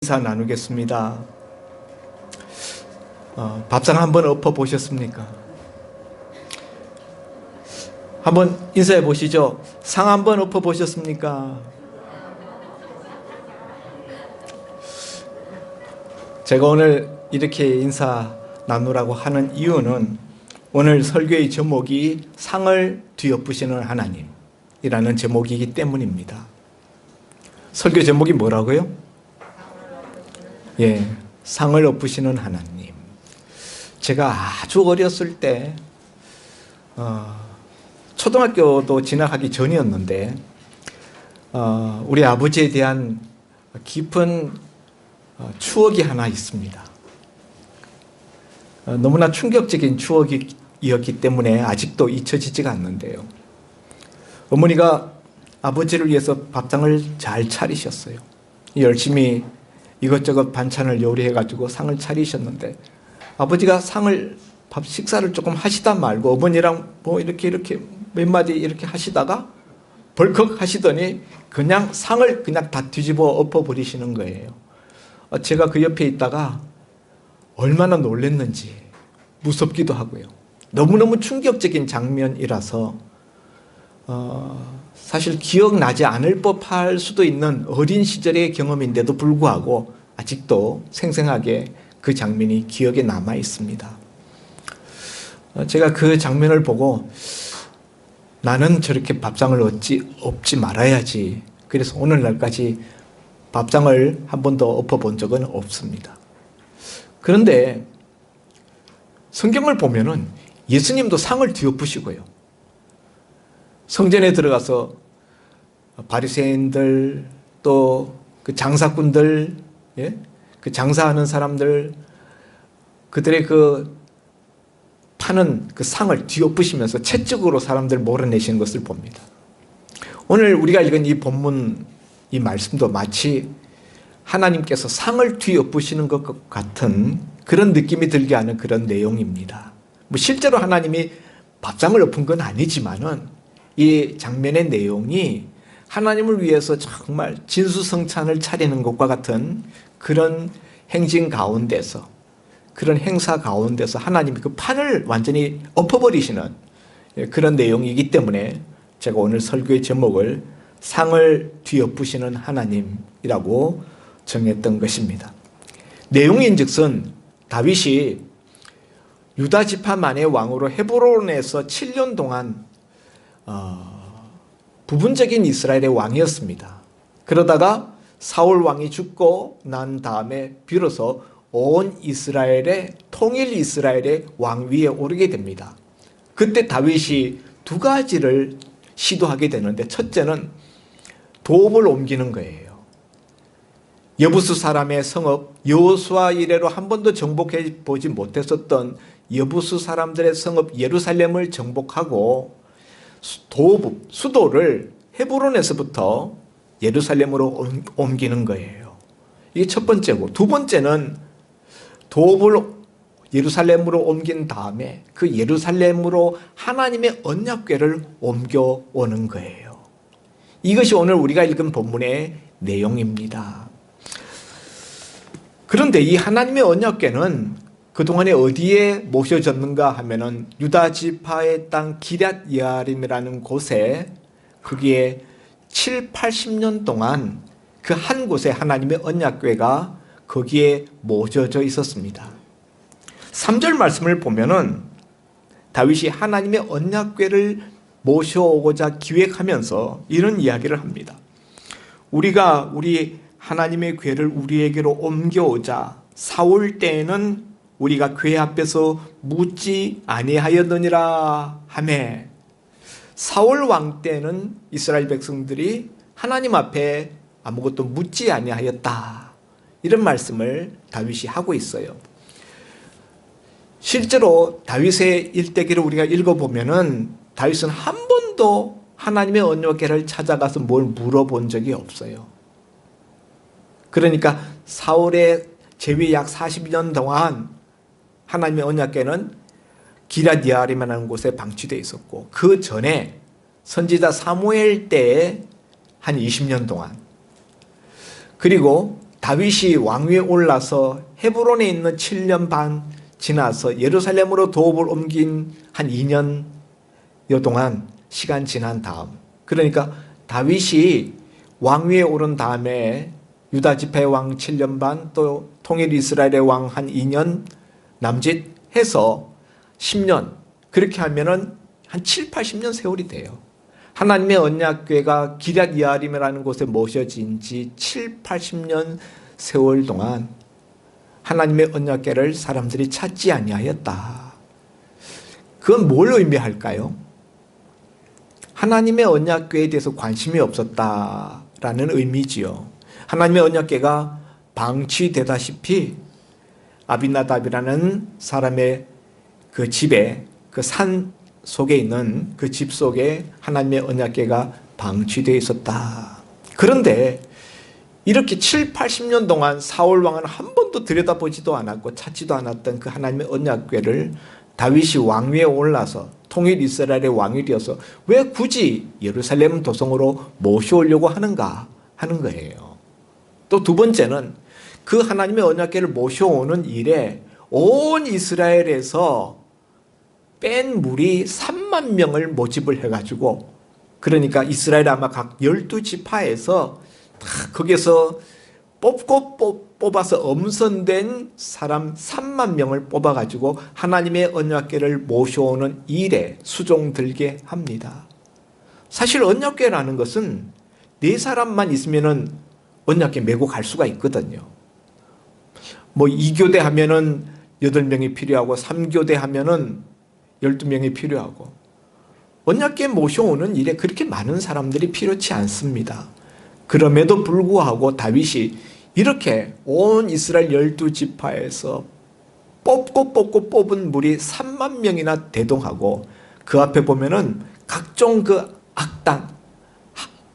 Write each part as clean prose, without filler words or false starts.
인사 나누겠습니다. 밥상 한번 엎어 보셨습니까? 한번 인사해 보시죠. 상 한번 엎어 보셨습니까? 제가 오늘 이렇게 인사 나누라고 하는 이유는 오늘 설교의 제목이 상을 뒤엎으시는 하나님이라는 제목이기 때문입니다. 설교 제목이 뭐라고요? 상을 엎으시는 하나님. 제가 아주 어렸을 때 초등학교도 진학하기 전이었는데 우리 아버지에 대한 깊은 추억이 하나 있습니다. 너무나 충격적인 추억이었기 때문에 아직도 잊혀지지가 않는데요. 어머니가 아버지를 위해서 밥상을 잘 차리셨어요. 열심히 이것저것 반찬을 요리해가지고 상을 차리셨는데 아버지가 밥 식사를 조금 하시다 말고 어머니랑 이렇게 몇 마디 이렇게 하시다가 벌컥 하시더니 그냥 상을 그냥 다 뒤집어 엎어버리시는 거예요. 제가 그 옆에 있다가 얼마나 놀랐는지 무섭기도 하고요. 너무너무 충격적인 장면이라서 사실 기억나지 않을 법할 수도 있는 어린 시절의 경험인데도 불구하고 아직도 생생하게 그 장면이 기억에 남아 있습니다. 제가 그 장면을 보고 나는 저렇게 밥상을 엎지 말아야지. 그래서 오늘날까지 밥상을 한 번도 엎어본 적은 없습니다. 그런데 성경을 보면은 예수님도 상을 뒤엎으시고요. 성전에 들어가서 바리새인들 또 그 장사꾼들, 그 장사하는 사람들, 그들의 그 파는 그 상을 뒤엎으시면서 채찍으로 사람들 몰아내시는 것을 봅니다. 오늘 우리가 읽은 이 본문, 이 말씀도 마치 하나님께서 상을 뒤엎으시는 것 같은 그런 느낌이 들게 하는 그런 내용입니다. 실제로 하나님이 밥상을 엎은 건 아니지만은 이 장면의 내용이 하나님을 위해서 정말 진수성찬을 차리는 것과 같은 그런 행진 가운데서, 그런 행사 가운데서 하나님이 그 판을 완전히 엎어버리시는 그런 내용이기 때문에 제가 오늘 설교의 제목을 상을 뒤엎으시는 하나님이라고 정했던 것입니다. 내용인즉슨 다윗이 유다 지파만의 왕으로 헤브론에서 7년 동안 부분적인 이스라엘의 왕이었습니다. 그러다가 사울 왕이 죽고 난 다음에 비로소 온 이스라엘의 통일 이스라엘의 왕위에 오르게 됩니다. 그때 다윗이 두 가지를 시도하게 되는데 첫째는 도읍을 옮기는 거예요. 여부수 사람의 성읍 여호수아 이래로 한 번도 정복해 보지 못했었던 여부수 사람들의 성읍 예루살렘을 정복하고 도읍, 수도를 헤브론에서부터 예루살렘으로 옮기는 거예요. 이게 첫 번째고, 두 번째는 도읍을 예루살렘으로 옮긴 다음에 그 예루살렘으로 하나님의 언약궤를 옮겨오는 거예요. 이것이 오늘 우리가 읽은 본문의 내용입니다. 그런데 이 하나님의 언약궤는 그동안에 어디에 모셔졌는가 하면은 유다 지파의 땅 기럇 여아림이라는 곳에 거기에 7, 80년 동안 그 한 곳에 하나님의 언약궤가 거기에 모셔져 있었습니다. 3절 말씀을 보면은 다윗이 하나님의 언약궤를 모셔오고자 기획하면서 이런 이야기를 합니다. 우리가 우리 하나님의 궤를 우리에게로 옮겨오자 사울 때에는 우리가 궤 앞에서 묻지 아니하였느니라 하매, 사울 왕 때는 이스라엘 백성들이 하나님 앞에 아무것도 묻지 아니하였다. 이런 말씀을 다윗이 하고 있어요. 실제로 다윗의 일대기를 우리가 읽어보면은 다윗은 한 번도 하나님의 언약궤를 찾아가서 뭘 물어본 적이 없어요. 그러니까 사울의 재위 약 40년 동안 하나님의 언약궤는 기럇 여아림이라는 곳에 방치되어 있었고, 그 전에 선지자 사무엘 때에 한 20년 동안, 그리고 다윗이 왕위에 올라서 헤브론에 있는 7년 반 지나서 예루살렘으로 도읍을 옮긴 한 2년여 동안 시간 지난 다음, 그러니까 다윗이 왕위에 오른 다음에 유다 지파의 왕 7년 반, 또 통일 이스라엘의 왕 한 2년 남짓 해서 10년, 그렇게 하면은 한 7, 80년 세월이 돼요. 하나님의 언약궤가 기럇 여아림이라는 곳에 모셔진 지 7, 80년 세월 동안 하나님의 언약궤를 사람들이 찾지 아니하였다. 그건 뭘 의미할까요? 하나님의 언약궤에 대해서 관심이 없었다라는 의미지요. 하나님의 언약궤가 방치되다시피 아비나답이라는 사람의 그 집에, 그 산 속에 있는 그 집 속에 하나님의 언약궤가 방치되어 있었다. 그런데 이렇게 7, 80년 동안 사울 왕은 한 번도 들여다보지도 않았고 찾지도 않았던 그 하나님의 언약궤를 다윗이 왕위에 올라서 통일 이스라엘의 왕이 되어서 왜 굳이 예루살렘 도성으로 모셔오려고 하는가 하는 거예요. 또 두 번째는 그 하나님의 언약궤를 모셔오는 일에 온 이스라엘에서 뺀 무리 3만 명을 모집을 해가지고, 그러니까 이스라엘 아마 각 12지파에서 거기서 뽑아서 엄선된 사람 3만 명을 뽑아가지고 하나님의 언약궤를 모셔오는 일에 수종들게 합니다. 사실 언약궤라는 것은 4사람만 있으면은 언약궤 메고 갈 수가 있거든요. 뭐 2교대 하면은 8명이 필요하고 3교대 하면은 12명이 필요하고, 언약궤 모셔오는 일에 그렇게 많은 사람들이 필요치 않습니다. 그럼에도 불구하고 다윗이 이렇게 온 이스라엘 12지파에서 뽑고 뽑은 무리 3만 명이나 대동하고, 그 앞에 보면은 각종 그 악단,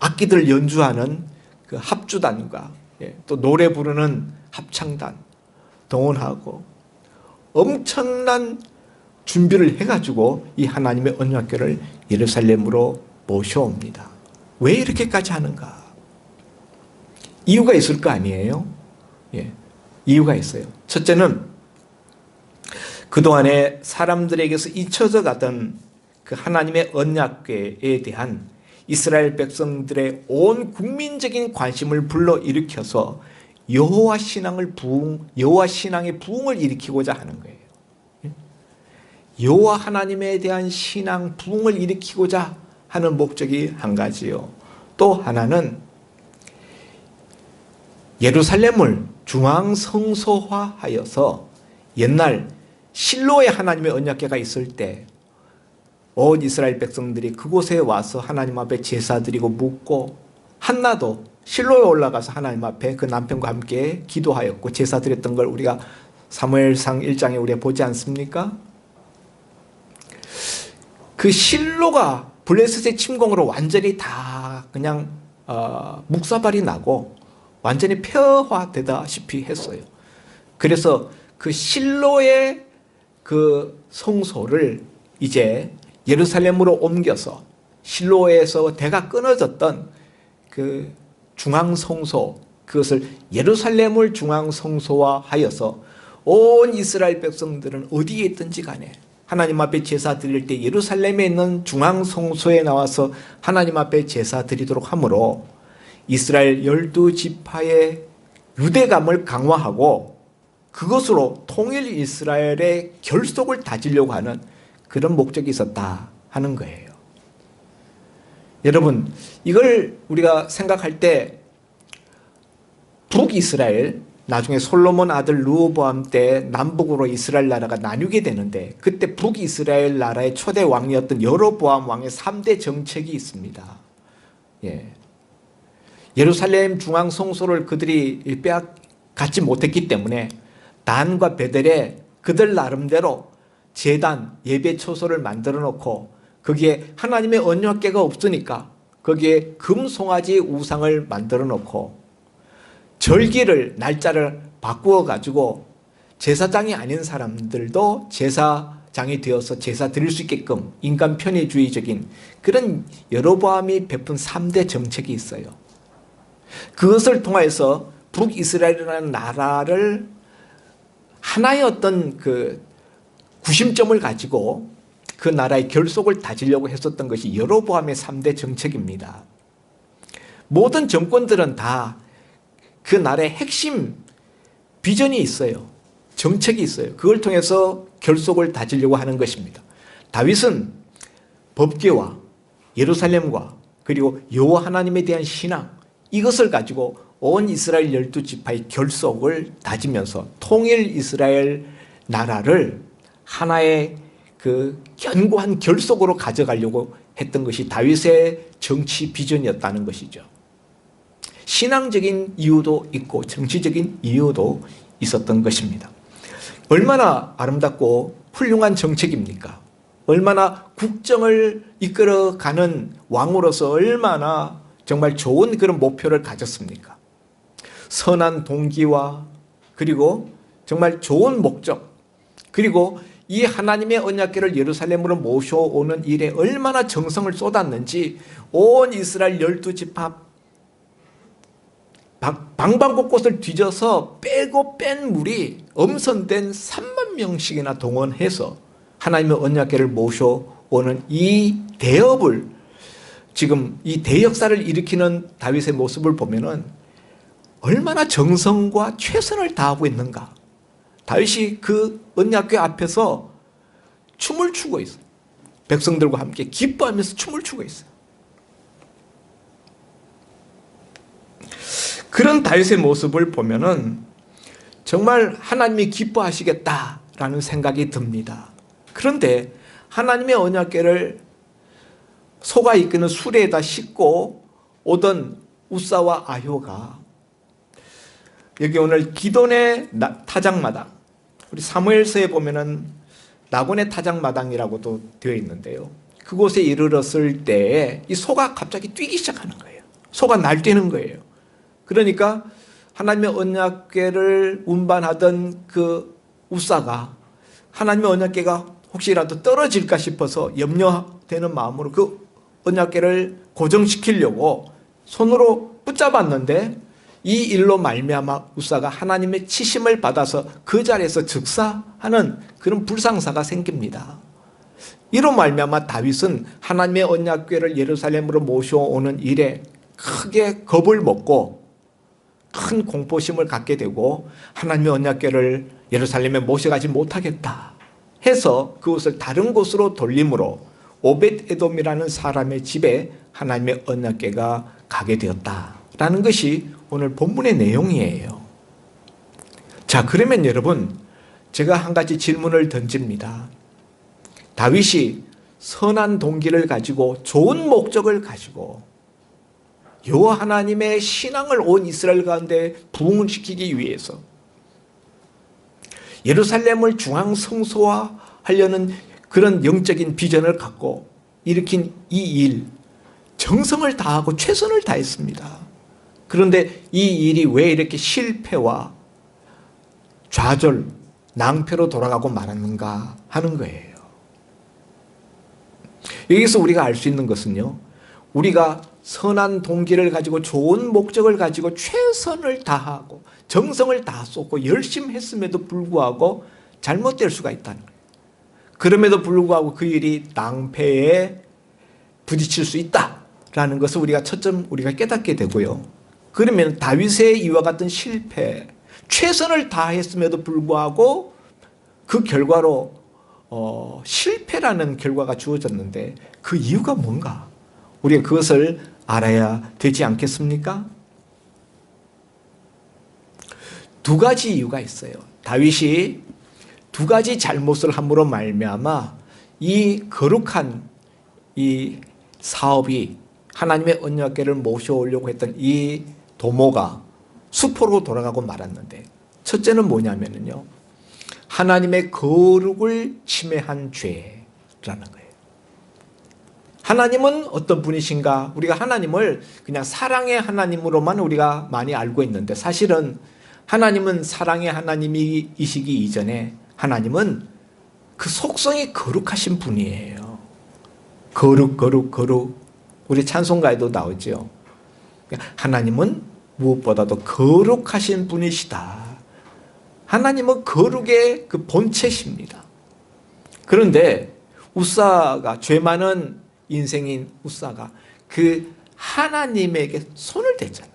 악기들 연주하는 그 합주단과 또 노래 부르는 합창단 동원하고 엄청난 준비를 해가지고 이 하나님의 언약궤를 예루살렘으로 모셔옵니다. 왜 이렇게까지 하는가? 이유가 있을 거 아니에요? 이유가 있어요. 첫째는 그동안에 사람들에게서 잊혀져 가던 그 하나님의 언약궤에 대한 이스라엘 백성들의 온 국민적인 관심을 불러일으켜서 여호와 신앙의 부흥을 일으키고자 하는 거예요. 여호와 하나님에 대한 신앙 부흥을 일으키고자 하는 목적이 한 가지요. 또 하나는 예루살렘을 중앙성소화하여서 옛날 실로에 하나님의 언약궤가 있을 때 온 이스라엘 백성들이 그곳에 와서 하나님 앞에 제사 드리고 묻고, 한나도 실로에 올라가서 하나님 앞에 그 남편과 함께 기도하였고 제사 드렸던 걸 우리가 사무엘상 1장에 우리가 보지 않습니까? 그 실로가 블레셋의 침공으로 완전히 다 그냥 묵사발이 나고 완전히 폐허화되다시피 했어요. 그래서 그 실로의 그 성소를 이제 예루살렘으로 옮겨서 실로에서 대가 끊어졌던 그 중앙성소, 그것을 예루살렘을 중앙성소화하여서 온 이스라엘 백성들은 어디에 있든지 간에 하나님 앞에 제사 드릴 때 예루살렘에 있는 중앙성소에 나와서 하나님 앞에 제사 드리도록 하므로 이스라엘 12지파의 유대감을 강화하고 그것으로 통일 이스라엘의 결속을 다지려고 하는 그런 목적이 있었다 하는 거예요. 여러분, 이걸 우리가 생각할 때 북이스라엘, 나중에 솔로몬 아들 르호보암 때 남북으로 이스라엘 나라가 나뉘게 되는데, 그때 북이스라엘 나라의 초대 왕이었던 여로보암 왕의 3대 정책이 있습니다. 예루살렘 중앙성소를 그들이 빼앗지 못했기 때문에 단과 베델에 그들 나름대로 제단, 예배초소를 만들어 놓고 거기에 하나님의 언약궤가 없으니까 거기에 금송아지 우상을 만들어 놓고 절기를, 날짜를 바꾸어 가지고 제사장이 아닌 사람들도 제사장이 되어서 제사 드릴 수 있게끔 인간 편의주의적인 그런 여로보암이 베푼 3대 정책이 있어요. 그것을 통해서 북이스라엘이라는 나라를 하나의 어떤 그 구심점을 가지고 그 나라의 결속을 다지려고 했었던 것이 여로보암의 3대 정책입니다. 모든 정권들은 다 그 나라의 핵심 비전이 있어요. 정책이 있어요. 그걸 통해서 결속을 다지려고 하는 것입니다. 다윗은 법궤와 예루살렘과 그리고 여호와 하나님에 대한 신앙, 이것을 가지고 온 이스라엘 12지파의 결속을 다지면서 통일 이스라엘 나라를 하나의 그 견고한 결속으로 가져가려고 했던 것이 다윗의 정치 비전이었다는 것이죠. 신앙적인 이유도 있고 정치적인 이유도 있었던 것입니다. 얼마나 아름답고 훌륭한 정책입니까? 얼마나 국정을 이끌어가는 왕으로서 얼마나 정말 좋은 그런 목표를 가졌습니까? 선한 동기와 그리고 정말 좋은 목적, 그리고 이 하나님의 언약궤를 예루살렘으로 모셔오는 일에 얼마나 정성을 쏟았는지 온 이스라엘 12지파 방방곳곳을 뒤져서 빼고 뺀 물이 엄선된 3만 명씩이나 동원해서 하나님의 언약궤를 모셔오는 이 대업을, 지금 이 대역사를 일으키는 다윗의 모습을 보면은 얼마나 정성과 최선을 다하고 있는가. 다윗이 그 언약궤 앞에서 춤을 추고 있어요. 백성들과 함께 기뻐하면서 춤을 추고 있어요. 그런 다윗의 모습을 보면은 정말 하나님이 기뻐하시겠다라는 생각이 듭니다. 그런데 하나님의 언약궤를 소가 이끄는 수레에다 싣고 오던 우사와 아효가 여기 오늘 기돈의 타작마당, 우리 사무엘서에 보면은 나곤의 타작마당이라고도 되어 있는데요. 그곳에 이르렀을 때에 이 소가 갑자기 뛰기 시작하는 거예요. 소가 날뛰는 거예요. 그러니까 하나님의 언약궤를 운반하던 그 우사가 하나님의 언약궤가 혹시라도 떨어질까 싶어서 염려되는 마음으로 그 언약궤를 고정시키려고 손으로 붙잡았는데 이 일로 말미암아 우사가 하나님의 치심을 받아서 그 자리에서 즉사하는 그런 불상사가 생깁니다. 이로 말미암아 다윗은 하나님의 언약궤를 예루살렘으로 모셔오는 일에 크게 겁을 먹고 큰 공포심을 갖게 되고 하나님의 언약궤를 예루살렘에 모셔가지 못하겠다 해서 그것을 다른 곳으로 돌림으로 오벳에돔이라는 사람의 집에 하나님의 언약궤가 가게 되었다라는 것이 오늘 본문의 내용이에요. 자, 그러면 여러분, 제가 한 가지 질문을 던집니다. 다윗이 선한 동기를 가지고 좋은 목적을 가지고 여호와 하나님의 신앙을 온 이스라엘 가운데 부흥시키기 위해서 예루살렘을 중앙 성소화하려는 그런 영적인 비전을 갖고 일으킨 이 일, 정성을 다하고 최선을 다했습니다. 그런데 이 일이 왜 이렇게 실패와 좌절, 낭패로 돌아가고 말았는가 하는 거예요. 여기서 우리가 알 수 있는 것은요, 우리가 선한 동기를 가지고 좋은 목적을 가지고 최선을 다하고 정성을 다 쏟고 열심히 했음에도 불구하고 잘못될 수가 있다는 거예요. 그럼에도 불구하고 그 일이 낭패에 부딪힐 수 있다라는 것을 우리가 첫점 우리가 깨닫게 되고요. 그러면 다윗의 이와 같은 실패, 최선을 다했음에도 불구하고 그 결과로 실패라는 결과가 주어졌는데 그 이유가 뭔가? 우리가 그것을 알아야 되지 않겠습니까? 두 가지 이유가 있어요. 다윗이 두 가지 잘못을 함으로 말미암아 이 거룩한 이 사업이 하나님의 언약궤를 모셔오려고 했던 이 도모가 수포로 돌아가고 말았는데, 첫째는 뭐냐면요, 하나님의 거룩을 침해한 죄라는 거예요. 하나님은 어떤 분이신가? 우리가 하나님을 그냥 사랑의 하나님으로만 우리가 많이 알고 있는데, 사실은 하나님은 사랑의 하나님이시기 이전에 하나님은 그 속성이 거룩하신 분이에요. 거룩, 거룩, 거룩. 우리 찬송가에도 나오죠. 하나님은 무엇보다도 거룩하신 분이시다. 하나님은 거룩의 그 본체십니다. 그런데 웃사가, 죄 많은 인생인 웃사가 그 하나님에게 손을 댔잖아요.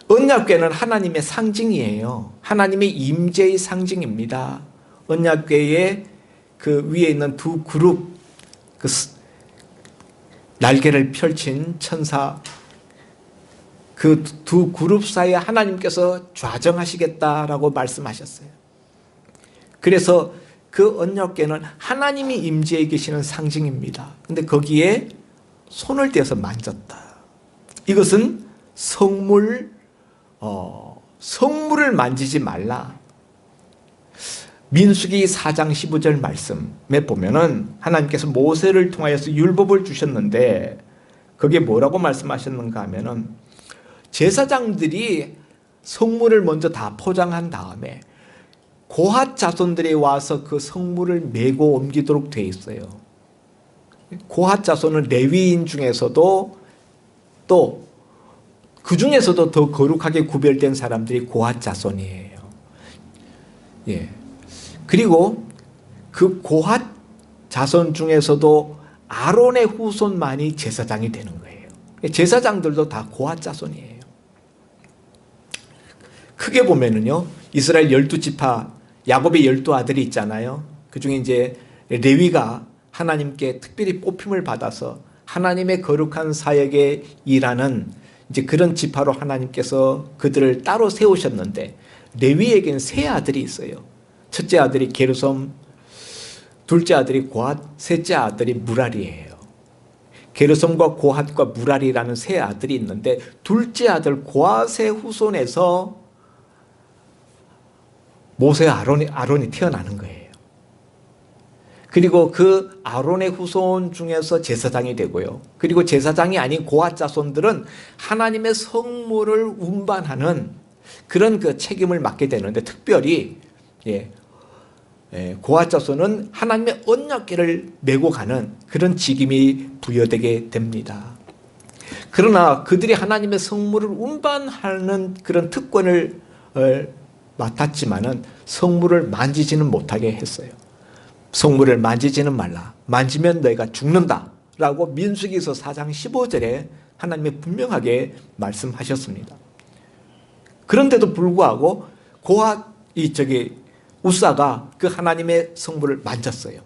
언약궤는 하나님의 상징이에요. 하나님의 임재의 상징입니다. 언약궤의 그 위에 있는 두 그룹, 그 날개를 펼친 천사, 그 두 그룹 사이에 하나님께서 좌정하시겠다라고 말씀하셨어요. 그래서 그 언약궤는 하나님이 임재해 계시는 상징입니다. 근데 거기에 손을 대서 만졌다. 이것은 성물을 만지지 말라. 민수기 4장 15절 말씀에 보면은 하나님께서 모세를 통하여서 율법을 주셨는데 거기에 뭐라고 말씀하셨는가 하면은 제사장들이 성물을 먼저 다 포장한 다음에 고핫 자손들이 와서 그 성물을 메고 옮기도록 되어 있어요. 고핫 자손은 레위인 중에서도 또 그 중에서도 더 거룩하게 구별된 사람들이 고핫 자손이에요. 예. 그리고 그 고핫 자손 중에서도 아론의 후손만이 제사장이 되는 거예요. 제사장들도 다 고핫 자손이에요. 크게 보면은요, 이스라엘 12지파, 야곱의 12아들이 있잖아요. 그 중에 이제 레위가 하나님께 특별히 뽑힘을 받아서 하나님의 거룩한 사역에 일하는 이제 그런 지파로 하나님께서 그들을 따로 세우셨는데, 레위에게는 세 아들이 있어요. 첫째 아들이 게르솜, 둘째 아들이 고핫, 셋째 아들이 무라리예요. 게르솜과 고핫과 무라리라는 세 아들이 있는데 둘째 아들 고핫의 후손에서 모세와 아론이 태어나는 거예요. 그리고 그 아론의 후손 중에서 제사장이 되고요. 그리고 제사장이 아닌 고핫 자손들은 하나님의 성물을 운반하는 그런 그 책임을 맡게 되는데, 특별히 고핫 자손은 하나님의 언약궤를 메고 가는 그런 직임이 부여되게 됩니다. 그러나 그들이 하나님의 성물을 운반하는 그런 특권을 맡았지만은 성물을 만지지는 못하게 했어요. 성물을 만지지는 말라. 만지면 너희가 죽는다. 라고 민수기서 4장 15절에 하나님이 분명하게 말씀하셨습니다. 그런데도 불구하고 웃사가 그 하나님의 성물을 만졌어요.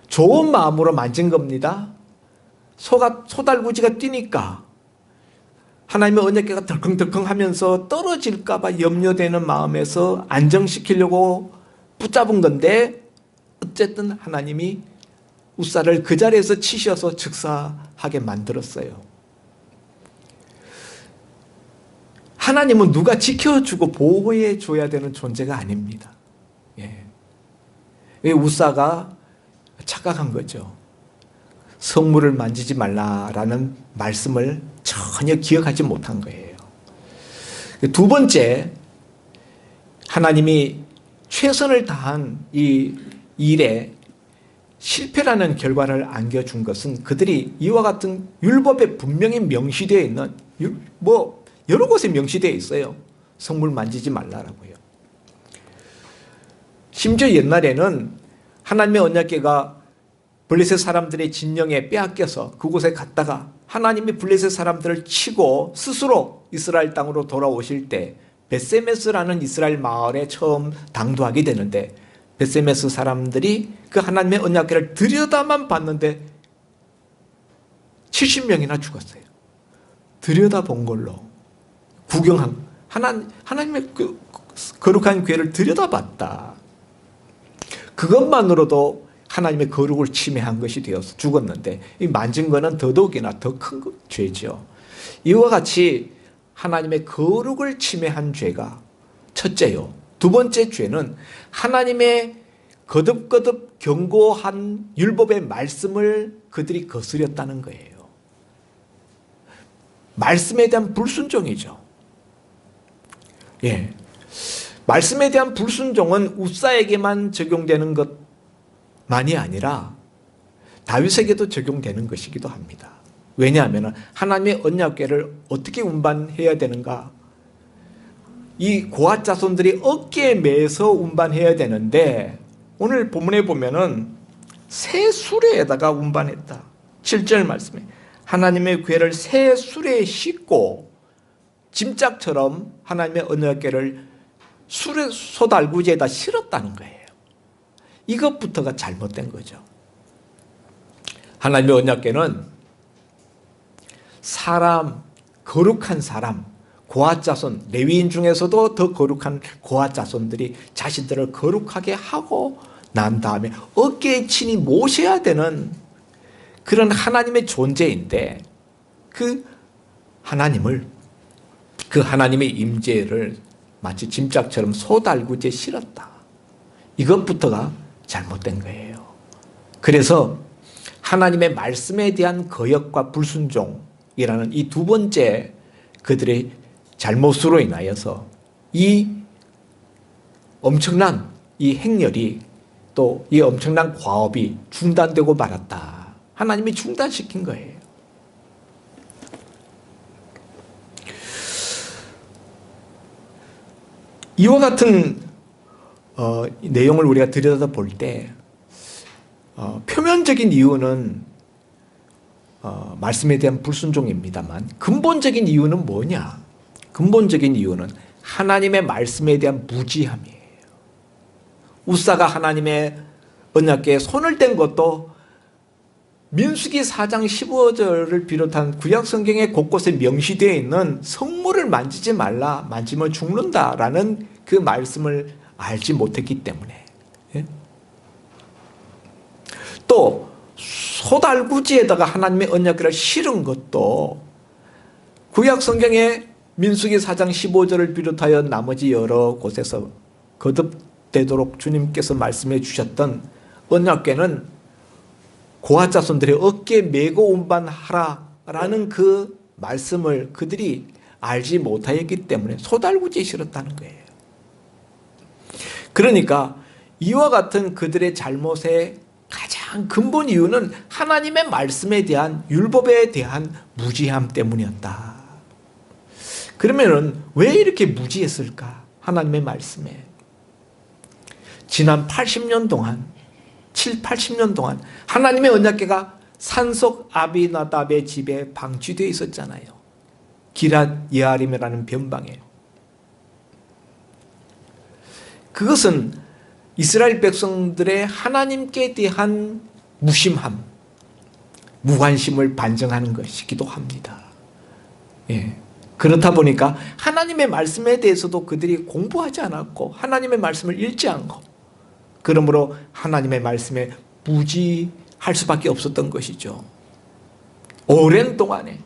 좋은 마음으로 만진 겁니다. 소달구지가 뛰니까 하나님의 언약궤가 덜컹덜컹 하면서 떨어질까 봐 염려되는 마음에서 안정시키려고 붙잡은 건데, 어쨌든 하나님이 웃사를 그 자리에서 치셔서 즉사하게 만들었어요. 하나님은 누가 지켜주고 보호해 줘야 되는 존재가 아닙니다. 웃사가 착각한 거죠. 성물을 만지지 말라라는 말씀을 전혀 기억하지 못한 거예요. 두 번째, 하나님이 최선을 다한 이 일에 실패라는 결과를 안겨준 것은 그들이 이와 같은 율법에 분명히 명시되어 있는, 여러 곳에 명시되어 있어요. 성물 만지지 말라라고요. 심지어 옛날에는 하나님의 언약궤가 블레셋 사람들의 진영에 빼앗겨서 그곳에 갔다가 하나님이 블레셋 사람들을 치고 스스로 이스라엘 땅으로 돌아오실 때 벳세메스라는 이스라엘 마을에 처음 당도하게 되는데, 벳세메스 사람들이 그 하나님의 언약궤를 들여다만 봤는데 70명이나 죽었어요. 들여다본 걸로, 구경한, 하나님의 그 거룩한 궤를 들여다봤다. 그것만으로도 하나님의 거룩을 침해한 것이 되어서 죽었는데, 이 만진 거는 더더욱이나 더 큰 죄죠. 이와 같이 하나님의 거룩을 침해한 죄가 첫째요. 두 번째 죄는 하나님의 거듭거듭 경고한 율법의 말씀을 그들이 거스렸다는 거예요. 말씀에 대한 불순종이죠. 말씀에 대한 불순종은 웃사에게만 적용되는 것만이 아니라 다윗에게도 적용되는 것이기도 합니다. 왜냐하면 하나님의 언약궤를 어떻게 운반해야 되는가? 이 고앗 자손들이 어깨에 매서 운반해야 되는데 오늘 본문에 보면은 새 수레에다가 운반했다. 7절 말씀에 하나님의 궤를 새 수레에 싣고 짐짝처럼 하나님의 언약궤를 수레 소달구지에다 실었다는 거예요. 이것부터가 잘못된 거죠. 하나님의 언약궤는 사람, 거룩한 사람, 고앗 자손, 레위인 중에서도 더 거룩한 고앗 자손들이 자신들을 거룩하게 하고 난 다음에 어깨에 친히 모셔야 되는 그런 하나님의 존재인데 그 하나님의 임재를 마치 짐짝처럼 소달구지에 실었다. 이것부터가 잘못된 거예요. 그래서 하나님의 말씀에 대한 거역과 불순종이라는 이 두 번째 그들의 잘못으로 인하여서 이 엄청난 이 행렬이 또 이 엄청난 과업이 중단되고 말았다. 하나님이 중단시킨 거예요. 이와 같은 내용을 우리가 들여다볼 때 표면적인 이유는 말씀에 대한 불순종입니다만 근본적인 이유는 뭐냐? 근본적인 이유는 하나님의 말씀에 대한 무지함이에요. 우사가 하나님의 언약궤에 손을 댄 것도 민수기 4장 15절을 비롯한 구약 성경에 곳곳에 명시되어 있는 성물을 만지지 말라, 만지면 죽는다라는 그 말씀을 알지 못했기 때문에. 또 소달구지에다가 하나님의 언약궤를 실은 것도 구약 성경에 민수기 4장 15절을 비롯하여 나머지 여러 곳에서 거듭되도록 주님께서 말씀해 주셨던 언약궤는 고앗 자손들의 어깨에 메고 운반하라라는 그 말씀을 그들이 알지 못하였기 때문에 소달구지에 실었다는 거예요. 그러니까 이와 같은 그들의 잘못의 가장 근본 이유는 하나님의 말씀에 대한 율법에 대한 무지함 때문이었다. 그러면은 왜 이렇게 무지했을까? 하나님의 말씀에. 지난 80년 동안 80년 동안 하나님의 언약궤가 산속 아비나답의 집에 방치되어 있었잖아요. 기랏 예아림이라는 변방에. 그것은 이스라엘 백성들의 하나님께 대한 무심함, 무관심을 반증하는 것이기도 합니다. 예. 그렇다 보니까 하나님의 말씀에 대해서도 그들이 공부하지 않았고 하나님의 말씀을 읽지 않고 그러므로 하나님의 말씀에 무지할 수밖에 없었던 것이죠. 오랜 동안에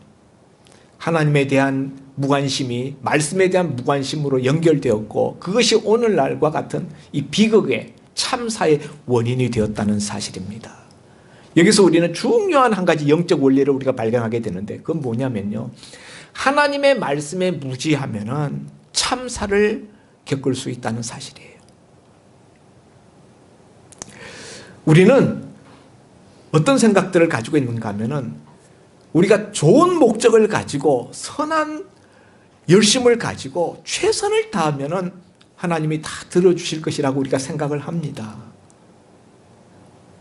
하나님에 대한 무관심이 말씀에 대한 무관심으로 연결되었고 그것이 오늘날과 같은 이 비극의 참사의 원인이 되었다는 사실입니다. 여기서 우리는 중요한 한 가지 영적 원리를 우리가 발견하게 되는데 그건 뭐냐면요. 하나님의 말씀에 무지하면은 참사를 겪을 수 있다는 사실이에요. 우리는 어떤 생각들을 가지고 있는가 하면은 우리가 좋은 목적을 가지고 선한 열심을 가지고 최선을 다하면은 하나님이 다 들어주실 것이라고 우리가 생각을 합니다.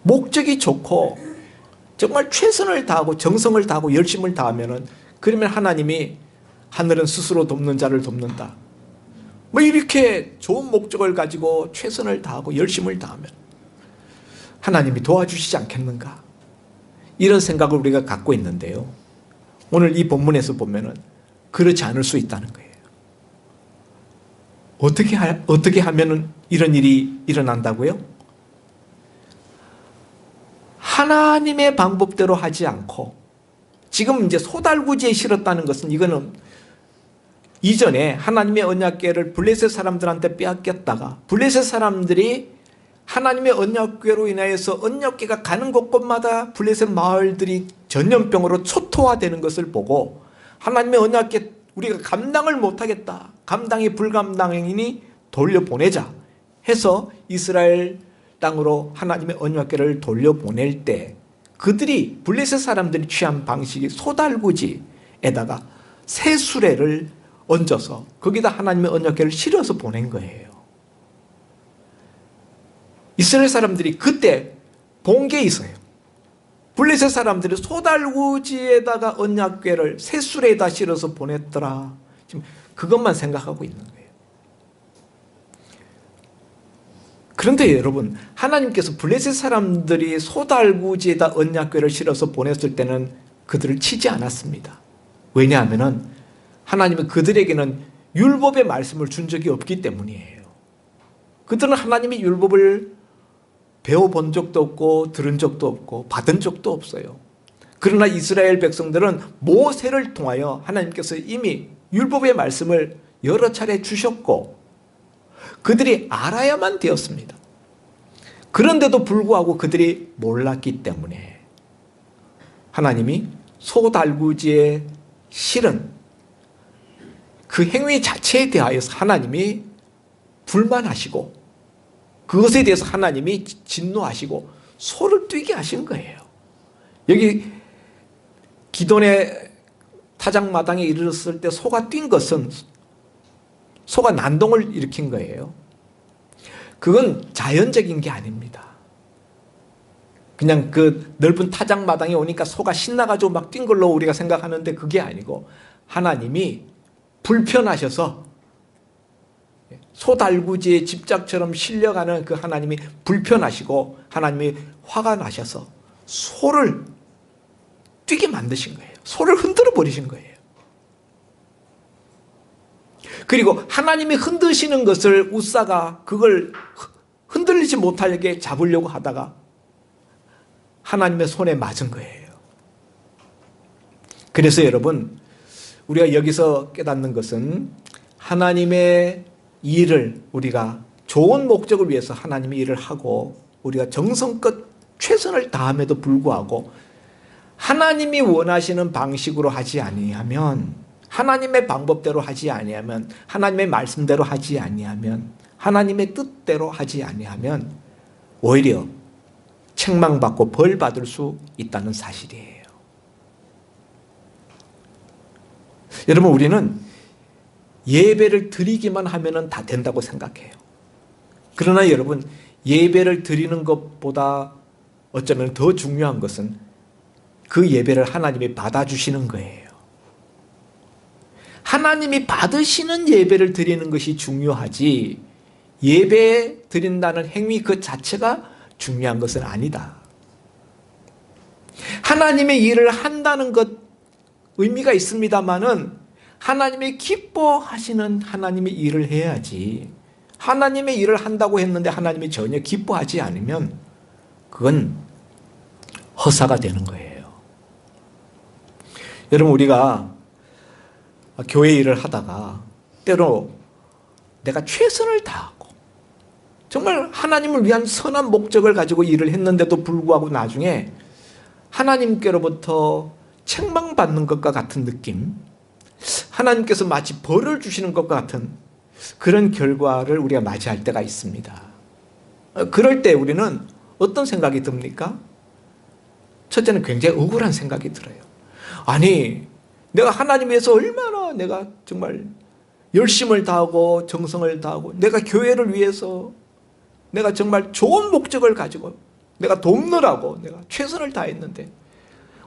목적이 좋고 정말 최선을 다하고 정성을 다하고 열심을 다하면은 그러면 하나님이 하늘은 스스로 돕는 자를 돕는다. 뭐 이렇게 좋은 목적을 가지고 최선을 다하고 열심을 다하면 하나님이 도와주시지 않겠는가? 이런 생각을 우리가 갖고 있는데요. 오늘 이 본문에서 보면은 그렇지 않을 수 있다는 거예요. 어떻게 하면은 이런 일이 일어난다고요? 하나님의 방법대로 하지 않고 지금 이제 소달구지에 실었다는 것은 이거는 이전에 하나님의 언약궤를 블레셋 사람들한테 빼앗겼다가 블레셋 사람들이 하나님의 언약궤로 인하여서 언약궤가 가는 곳곳마다 블레셋 마을들이 전염병으로 초토화되는 것을 보고 하나님의 언약궤 우리가 감당을 못하겠다. 감당이 불감당이니 돌려보내자 해서 이스라엘 땅으로 하나님의 언약궤를 돌려보낼 때 그들이 블레셋 사람들이 취한 방식이 소달구지에다가 새 수레를 얹어서 거기다 하나님의 언약궤를 실어서 보낸 거예요. 이스라엘 사람들이 그때 본 게 있어요. 블레셋 사람들이 소달구지에다가 언약궤를 새 수레에다 실어서 보냈더라. 지금 그것만 생각하고 있는 거예요. 그런데 여러분, 하나님께서 블레셋 사람들이 소달구지에다 언약궤를 실어서 보냈을 때는 그들을 치지 않았습니다. 왜냐하면 하나님은 그들에게는 율법의 말씀을 준 적이 없기 때문이에요. 그들은 하나님의 율법을 배워본 적도 없고 들은 적도 없고 받은 적도 없어요. 그러나 이스라엘 백성들은 모세를 통하여 하나님께서 이미 율법의 말씀을 여러 차례 주셨고 그들이 알아야만 되었습니다. 그런데도 불구하고 그들이 몰랐기 때문에 하나님이 소달구지에 실은 그 행위 자체에 대하여서 하나님이 불만하시고 그것에 대해서 하나님이 진노하시고 소를 뛰게 하신 거예요. 여기 기돈의 타작마당에 이르렀을 때 소가 뛴 것은 소가 난동을 일으킨 거예요. 그건 자연적인 게 아닙니다. 그냥 그 넓은 타작마당에 오니까 소가 신나가지고 막 뛴 걸로 우리가 생각하는데 그게 아니고 하나님이 불편하셔서 소달구지의 집착처럼 실려가는 그 하나님이 불편하시고 하나님이 화가 나셔서 소를 뛰게 만드신 거예요. 소를 흔들어 버리신 거예요. 그리고 하나님이 흔드시는 것을 웃사가 그걸 흔들리지 못하게 잡으려고 하다가 하나님의 손에 맞은 거예요. 그래서 여러분, 우리가 여기서 깨닫는 것은 하나님의 일을 우리가 좋은 목적을 위해서 하나님의 일을 하고 우리가 정성껏 최선을 다함에도 불구하고 하나님이 원하시는 방식으로 하지 아니하면, 하나님의 방법대로 하지 아니하면, 하나님의 말씀대로 하지 아니하면, 하나님의 뜻대로 하지 아니하면 오히려 책망받고 벌 받을 수 있다는 사실이에요. 여러분, 우리는 예배를 드리기만 하면 다 된다고 생각해요. 그러나 여러분, 예배를 드리는 것보다 어쩌면 더 중요한 것은 그 예배를 하나님이 받아주시는 거예요. 하나님이 받으시는 예배를 드리는 것이 중요하지 예배 드린다는 행위 그 자체가 중요한 것은 아니다. 하나님의 일을 한다는 것 의미가 있습니다마는 하나님이 기뻐하시는 하나님의 일을 해야지 하나님의 일을 한다고 했는데 하나님이 전혀 기뻐하지 않으면 그건 허사가 되는 거예요. 여러분, 우리가 교회 일을 하다가 때로 내가 최선을 다하고 정말 하나님을 위한 선한 목적을 가지고 일을 했는데도 불구하고 나중에 하나님께로부터 책망받는 것과 같은 느낌, 하나님께서 마치 벌을 주시는 것과 같은 그런 결과를 우리가 맞이할 때가 있습니다. 그럴 때 우리는 어떤 생각이 듭니까? 첫째는 굉장히 억울한 생각이 들어요. 아니, 내가 하나님 위해서 얼마나 내가 정말 열심을 다하고 정성을 다하고 내가 교회를 위해서 내가 정말 좋은 목적을 가지고 내가 돕느라고 내가 최선을 다했는데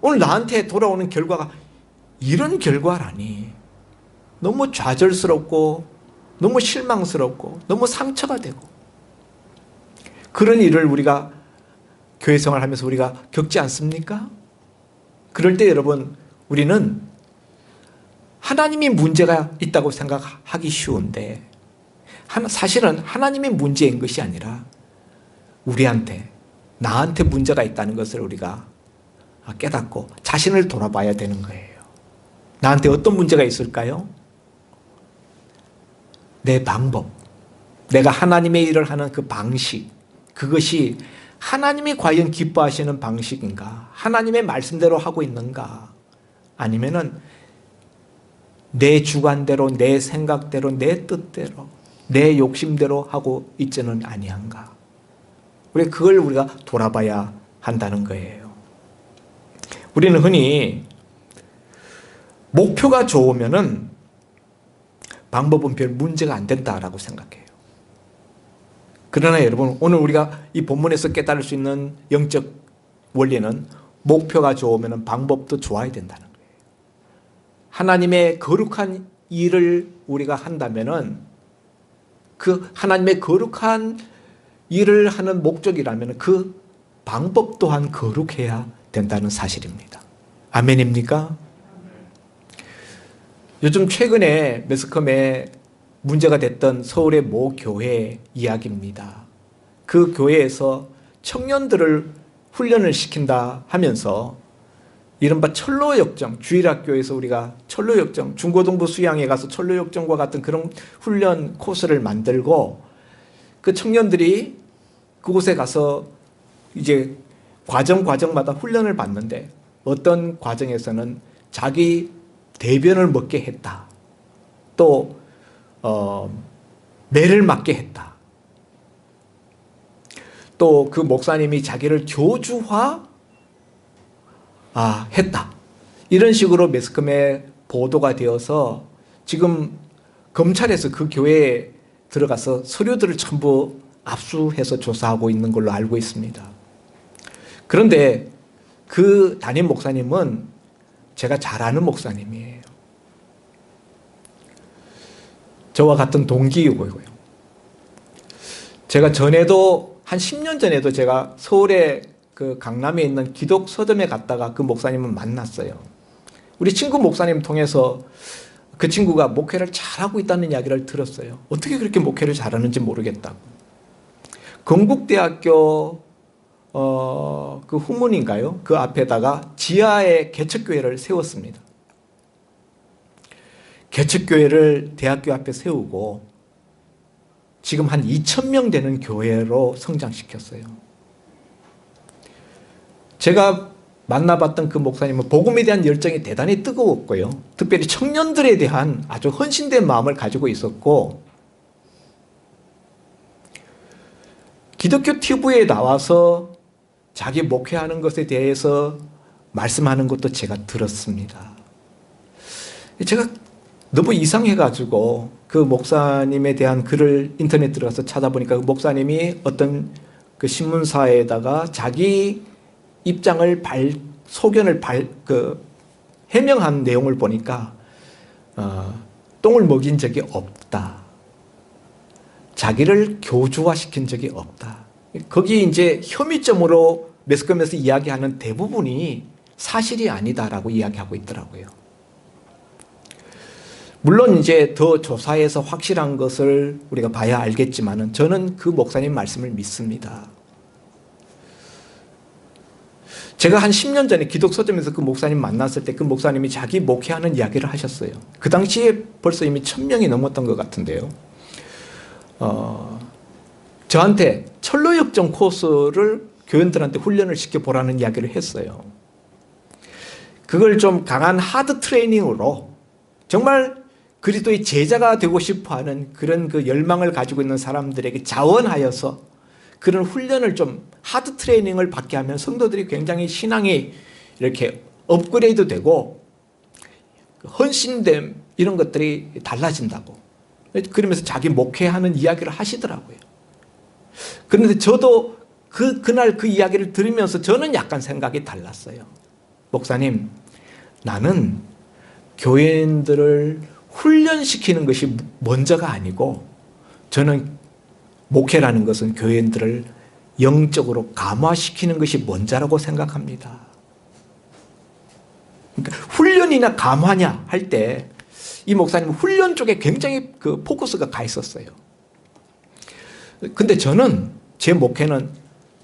오늘 나한테 돌아오는 결과가 이런 결과라니 너무 좌절스럽고 너무 실망스럽고 너무 상처가 되고 그런 일을 우리가 교회 생활하면서 우리가 겪지 않습니까? 그럴 때 여러분, 우리는 하나님이 문제가 있다고 생각하기 쉬운데 사실은 하나님의 문제인 것이 아니라 우리한테, 나한테 문제가 있다는 것을 우리가 깨닫고 자신을 돌아봐야 되는 거예요. 나한테 어떤 문제가 있을까요? 내 방법, 내가 하나님의 일을 하는 그 방식, 그것이 하나님이 과연 기뻐하시는 방식인가? 하나님의 말씀대로 하고 있는가? 아니면은 내 주관대로, 내 생각대로, 내 뜻대로, 내 욕심대로 하고 있지는 아니한가? 그걸 우리가 돌아봐야 한다는 거예요. 우리는 흔히 목표가 좋으면은 방법은 별 문제가 안 된다라고 생각해요. 그러나 여러분, 오늘 우리가 이 본문에서 깨달을 수 있는 영적 원리는 목표가 좋으면 방법도 좋아야 된다는 거예요. 하나님의 거룩한 일을 우리가 한다면은 그 하나님의 거룩한 일을 하는 목적이라면 그 방법 또한 거룩해야 된다는 사실입니다. 아멘입니까? 요즘 최근에 매스컴에 문제가 됐던 서울의 모 교회 이야기입니다. 그 교회에서 청년들을 훈련을 시킨다 하면서 이른바 철로역정, 주일학교에서 우리가 철로역정, 중고등부 수양에 가서 철로역정과 같은 그런 훈련 코스를 만들고 그 청년들이 그곳에 가서 이제 과정마다 훈련을 받는데 어떤 과정에서는 자기 대변을 먹게 했다. 또 매를 맞게 했다. 또 그 목사님이 자기를 교주화 했다. 이런 식으로 매스컴에 보도가 되어서 지금 검찰에서 그 교회에 들어가서 서류들을 전부 압수해서 조사하고 있는 걸로 알고 있습니다. 그런데 그 담임 목사님은 제가 잘 아는 목사님이에요. 저와 같은 동기이고요. 제가 전에도 한 10년 전에도 제가 서울에 그 강남에 있는 기독 서점에 갔다가 그 목사님을 만났어요. 우리 친구 목사님 통해서 그 친구가 목회를 잘하고 있다는 이야기를 들었어요. 어떻게 그렇게 목회를 잘하는지 모르겠다고. 건국대학교 그 후문인가요? 그 앞에다가 지하에 개척교회를 세웠습니다. 개척교회를 대학교 앞에 세우고 지금 한 2,000명 되는 교회로 성장시켰어요. 제가 만나봤던 그 목사님은 복음에 대한 열정이 대단히 뜨거웠고요. 특별히 청년들에 대한 아주 헌신된 마음을 가지고 있었고 기독교 TV에 나와서 자기 목회하는 것에 대해서 말씀하는 것도 제가 들었습니다. 제가 너무 이상해가지고 그 목사님에 대한 글을 인터넷 들어가서 찾아보니까 그 목사님이 어떤 그 신문사에다가 자기 입장을 소견을 해명한 내용을 보니까 똥을 먹인 적이 없다. 자기를 교주화시킨 적이 없다. 거기 이제 혐의점으로 매스컴에서 이야기하는 대부분이 사실이 아니다라고 이야기하고 있더라고요. 물론 이제 더 조사해서 확실한 것을 우리가 봐야 알겠지만은 저는 그 목사님 말씀을 믿습니다. 제가 한 10년 전에 기독서점에서 그 목사님 만났을 때 그 목사님이 자기 목회하는 이야기를 하셨어요. 그 당시에 벌써 이미 1,000명이 넘었던 것 같은데요. 저한테 철로역정 코스를 교인들한테 훈련을 시켜보라는 이야기를 했어요. 그걸 좀 강한 하드 트레이닝으로 정말 그리스도의 제자가 되고 싶어하는 그런 그 열망을 가지고 있는 사람들에게 자원하여서 그런 훈련을 좀 하드 트레이닝을 받게 하면 성도들이 굉장히 신앙이 이렇게 업그레이드 되고 헌신됨 이런 것들이 달라진다고. 그러면서 자기 목회하는 이야기를 하시더라고요. 그런데 저도 그날 그 이야기를 들으면서 저는 약간 생각이 달랐어요. 목사님, 나는 교인들을 훈련시키는 것이 먼저가 아니고 저는 목회라는 것은 교인들을 영적으로 감화시키는 것이 먼저라고 생각합니다. 그러니까 훈련이나 감화냐 할 때 이 목사님은 훈련 쪽에 굉장히 그 포커스가 가 있었어요. 근데 제 목회는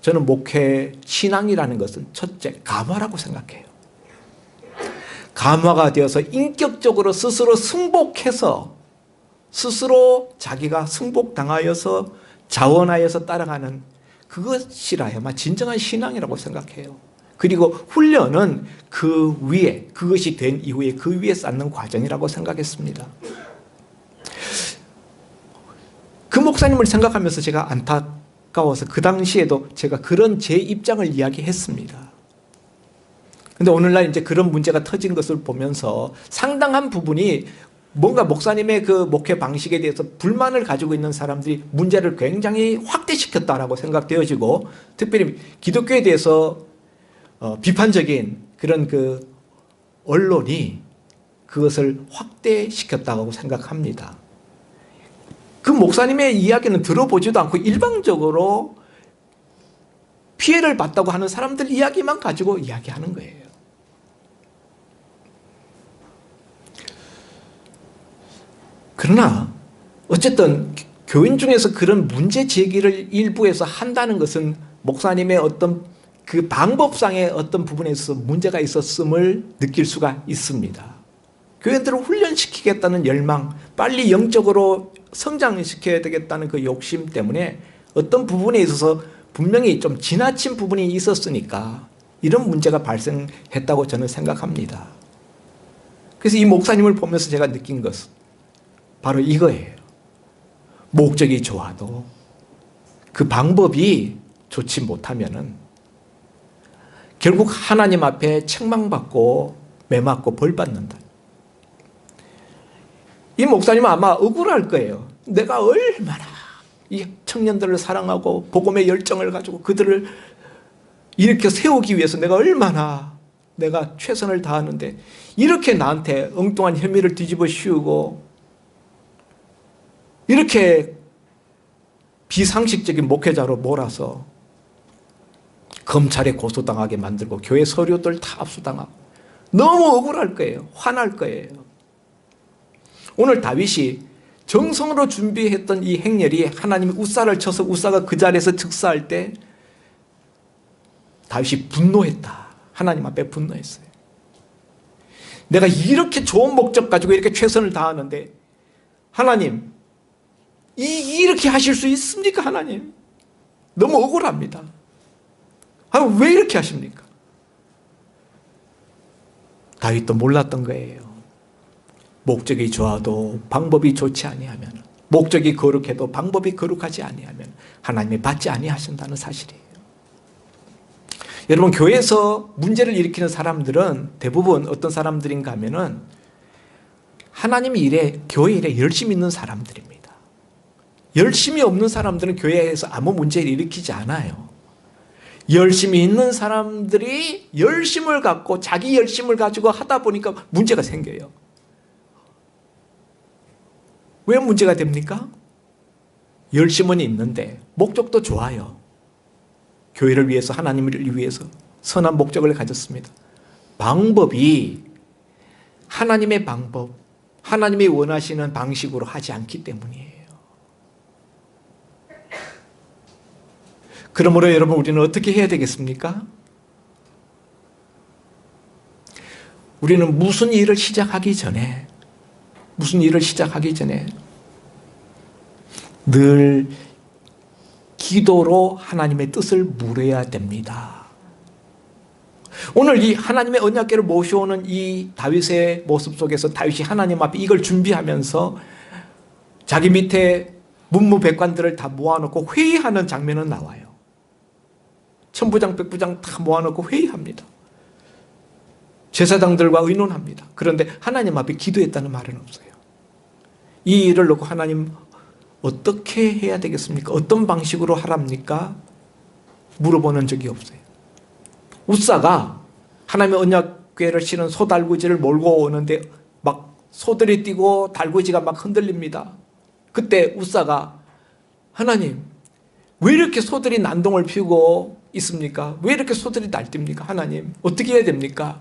저는 목회 신앙이라는 것은 첫째 감화라고 생각해요. 감화가 되어서 인격적으로 스스로 승복해서 스스로 자기가 승복당하여서 자원하여서 따라가는 그것이라야만 진정한 신앙이라고 생각해요. 그리고 훈련은 그 위에 그것이 된 이후에 그 위에 쌓는 과정이라고 생각했습니다. 그 목사님을 생각하면서 제가 안타까워서 그 당시에도 제가 그런 제 입장을 이야기했습니다. 근데 오늘날 이제 그런 문제가 터진 것을 보면서 상당한 부분이 뭔가 목사님의 그 목회 방식에 대해서 불만을 가지고 있는 사람들이 문제를 굉장히 확대시켰다라고 생각되어지고, 특별히 기독교에 대해서 비판적인 그런 그 언론이 그것을 확대시켰다고 생각합니다. 그 목사님의 이야기는 들어보지도 않고 일방적으로 피해를 봤다고 하는 사람들 이야기만 가지고 이야기하는 거예요. 그러나 어쨌든 교인 중에서 그런 문제 제기를 일부에서 한다는 것은 목사님의 어떤 그 방법상의 어떤 부분에 있어서 문제가 있었음을 느낄 수가 있습니다. 교인들을 훈련시키겠다는 열망, 빨리 영적으로 성장시켜야 되겠다는 그 욕심 때문에 어떤 부분에 있어서 분명히 좀 지나친 부분이 있었으니까 이런 문제가 발생했다고 저는 생각합니다. 그래서 이 목사님을 보면서 제가 느낀 것은 바로 이거예요. 목적이 좋아도 그 방법이 좋지 못하면은 결국 하나님 앞에 책망받고 매맞고 벌받는다. 이 목사님은 아마 억울할 거예요. 내가 얼마나 이 청년들을 사랑하고 복음의 열정을 가지고 그들을 이렇게 세우기 위해서 내가 얼마나 내가 최선을 다하는데 이렇게 나한테 엉뚱한 혐의를 뒤집어 씌우고 이렇게 비상식적인 목회자로 몰아서 검찰에 고소당하게 만들고 교회 서류들 다 압수당하고 너무 억울할 거예요. 화날 거예요. 오늘 다윗이 정성으로 준비했던 이 행렬이 하나님이 우사를 쳐서 우사가 그 자리에서 즉사할 때 다윗이 분노했다. 하나님 앞에 분노했어요. 내가 이렇게 좋은 목적 가지고 이렇게 최선을 다하는데 하나님 이렇게 하실 수 있습니까? 하나님 너무 억울합니다. 왜 이렇게 하십니까? 다윗도 몰랐던 거예요. 목적이 좋아도 방법이 좋지 아니하면, 목적이 거룩해도 방법이 거룩하지 아니하면 하나님이 받지 아니하신다는 사실이에요. 여러분, 교회에서 문제를 일으키는 사람들은 대부분 어떤 사람들인가 하면은 하나님 일에, 교회 일에 열심히 있는 사람들입니다. 열심히 없는 사람들은 교회에서 아무 문제를 일으키지 않아요. 열심히 있는 사람들이 열심을 갖고 자기 열심을 가지고 하다 보니까 문제가 생겨요. 왜 문제가 됩니까? 열심은 있는데 목적도 좋아요. 교회를 위해서, 하나님을 위해서 선한 목적을 가졌습니다. 방법이 하나님의 방법, 하나님이 원하시는 방식으로 하지 않기 때문이에요. 그러므로 여러분, 우리는 어떻게 해야 되겠습니까? 우리는 무슨 일을 시작하기 전에 늘 기도로 하나님의 뜻을 물어야 됩니다. 오늘 이 하나님의 언약궤를 모셔오는 이 다윗의 모습 속에서 다윗이 하나님 앞에 이걸 준비하면서 자기 밑에 문무백관들을 다 모아놓고 회의하는 장면은 나와요. 천부장, 백부장 다 모아놓고 회의합니다. 제사장들과 의논합니다. 그런데 하나님 앞에 기도했다는 말은 없어요. 이 일을 놓고 하나님 어떻게 해야 되겠습니까? 어떤 방식으로 하랍니까? 물어보는 적이 없어요. 우사가 하나님의 언약궤를 실은 소달구지를 몰고 오는데 막 소들이 뛰고 달구지가 막 흔들립니다. 그때 우사가 하나님, 왜 이렇게 소들이 난동을 피우고 있습니까? 왜 이렇게 소들이 날뜁니까? 하나님, 어떻게 해야 됩니까?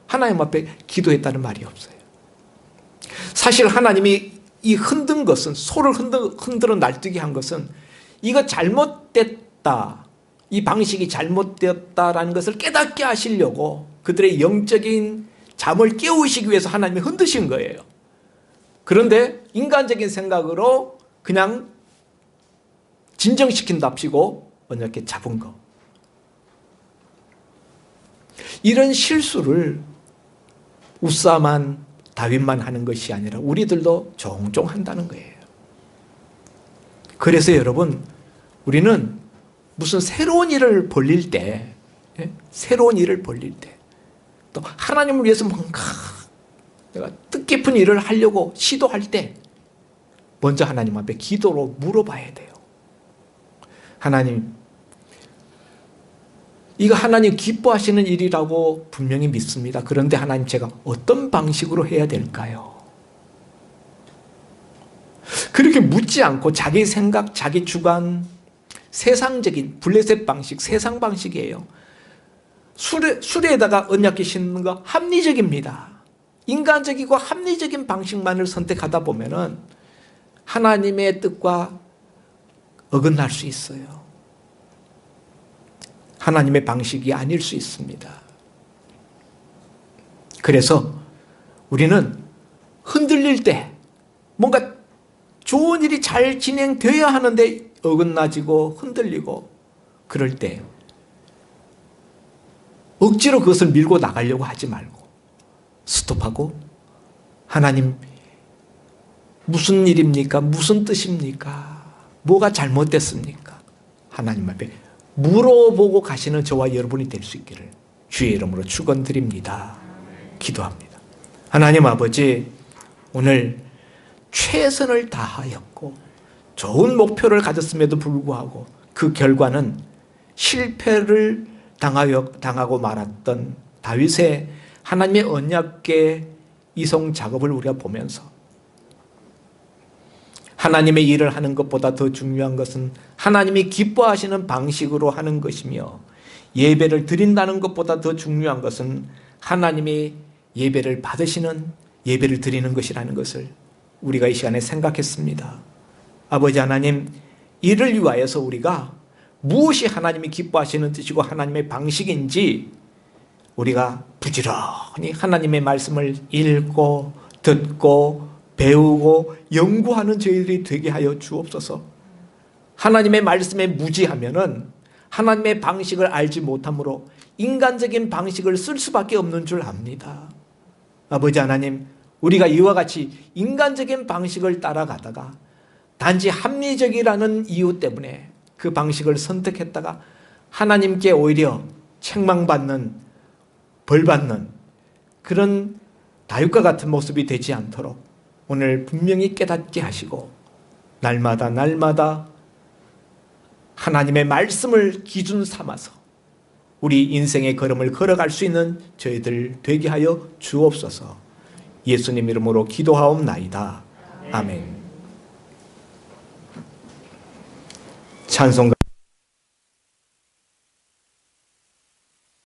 하나님 앞에 기도했다는 말이 없어요. 사실 하나님이 이 흔든 것은, 소를 흔들어 날뛰게 한 것은 이거 잘못됐다, 이 방식이 잘못되었다라는 것을 깨닫게 하시려고 그들의 영적인 잠을 깨우시기 위해서 하나님이 흔드신 거예요. 그런데 인간적인 생각으로 그냥 진정시킨답시고 언약궤 잡은 거. 이런 실수를 우사만, 다윗만 하는 것이 아니라 우리들도 종종 한다는 거예요. 그래서 여러분, 우리는 무슨 새로운 일을 벌릴 때 또 하나님을 위해서 뭔가 내가 뜻깊은 일을 하려고 시도할 때 먼저 하나님 앞에 기도로 물어봐야 돼요. 하나님, 이거 하나님 기뻐하시는 일이라고 분명히 믿습니다. 그런데 하나님, 제가 어떤 방식으로 해야 될까요? 그렇게 묻지 않고 자기 생각, 자기 주관, 세상적인 블레셋 방식, 세상 방식이에요. 수레에다가 언약궤 싣는 거 합리적입니다. 인간적이고 합리적인 방식만을 선택하다 보면은 하나님의 뜻과 어긋날 수 있어요. 하나님의 방식이 아닐 수 있습니다. 그래서 우리는 흔들릴 때 뭔가 좋은 일이 잘 진행되어야 하는데 어긋나지고 흔들리고 그럴 때 억지로 그것을 밀고 나가려고 하지 말고 스톱하고, 하나님, 무슨 일입니까? 무슨 뜻입니까? 뭐가 잘못됐습니까? 하나님 앞에 물어보고 가시는 저와 여러분이 될 수 있기를 주의 이름으로 축원드립니다. 기도합니다. 하나님 아버지, 오늘 최선을 다하였고 좋은 목표를 가졌음에도 불구하고 그 결과는 실패를 당하고 말았던 다윗의 하나님의 언약궤 이송 작업을 우리가 보면서 하나님의 일을 하는 것보다 더 중요한 것은 하나님이 기뻐하시는 방식으로 하는 것이며, 예배를 드린다는 것보다 더 중요한 것은 하나님이 예배를 받으시는, 예배를 드리는 것이라는 것을 우리가 이 시간에 생각했습니다. 아버지 하나님, 이를 위하여서 우리가 무엇이 하나님이 기뻐하시는 뜻이고 하나님의 방식인지 우리가 부지런히 하나님의 말씀을 읽고 듣고 배우고 연구하는 저희들이 되게 하여 주옵소서. 하나님의 말씀에 무지하면은 하나님의 방식을 알지 못하므로 인간적인 방식을 쓸 수밖에 없는 줄 압니다. 아버지 하나님, 우리가 이와 같이 인간적인 방식을 따라가다가 단지 합리적이라는 이유 때문에 그 방식을 선택했다가 하나님께 오히려 책망받는, 벌받는 그런 다윗과 같은 모습이 되지 않도록 오늘 분명히 깨닫게 하시고, 날마다 하나님의 말씀을 기준 삼아서 우리 인생의 걸음을 걸어갈 수 있는 저희들 되게 하여 주옵소서. 예수님 이름으로 기도하옵나이다. 아멘. 찬송가